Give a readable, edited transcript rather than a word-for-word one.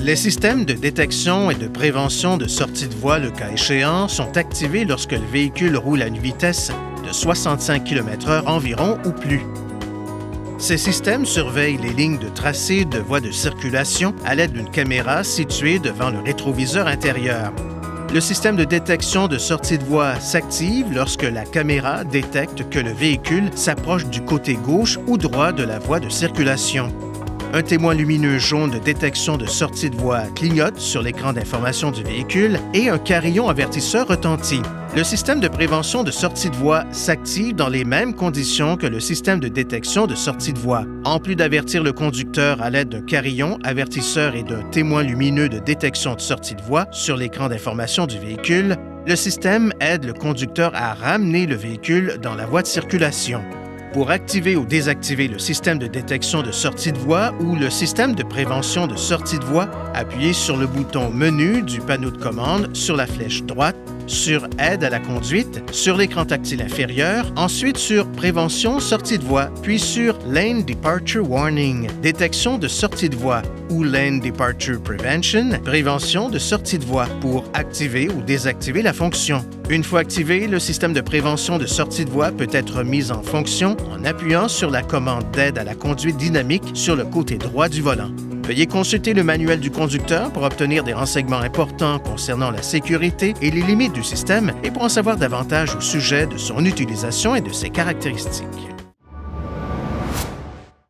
Les systèmes de détection et de prévention de sortie de voie, le cas échéant, sont activés lorsque le véhicule roule à une vitesse de 65 km/h environ ou plus. Ces systèmes surveillent les lignes de tracé de voies de circulation à l'aide d'une caméra située devant le rétroviseur intérieur. Le système de détection de sortie de voie s'active lorsque la caméra détecte que le véhicule s'approche du côté gauche ou droit de la voie de circulation. Un témoin lumineux jaune de détection de sortie de voie clignote sur l'écran d'information du véhicule et un carillon avertisseur retentit. Le système de prévention de sortie de voie s'active dans les mêmes conditions que le système de détection de sortie de voie. En plus d'avertir le conducteur à l'aide d'un carillon avertisseur et d'un témoin lumineux de détection de sortie de voie sur l'écran d'information du véhicule, le système aide le conducteur à ramener le véhicule dans la voie de circulation. Pour activer ou désactiver le système de détection de sortie de voie ou le système de prévention de sortie de voie, appuyez sur le bouton Menu du panneau de commande sur la flèche droite, sur Aide à la conduite, sur l'écran tactile inférieur, ensuite sur Prévention sortie de voie, puis sur Lane Departure Warning, détection de sortie de voie, ou Lane Departure Prevention, prévention de sortie de voie, pour activer ou désactiver la fonction. Une fois activé, le système de prévention de sortie de voie peut être mis en fonction en appuyant sur la commande d'aide à la conduite dynamique sur le côté droit du volant. Veuillez consulter le manuel du conducteur pour obtenir des renseignements importants concernant la sécurité et les limites du système et pour en savoir davantage au sujet de son utilisation et de ses caractéristiques.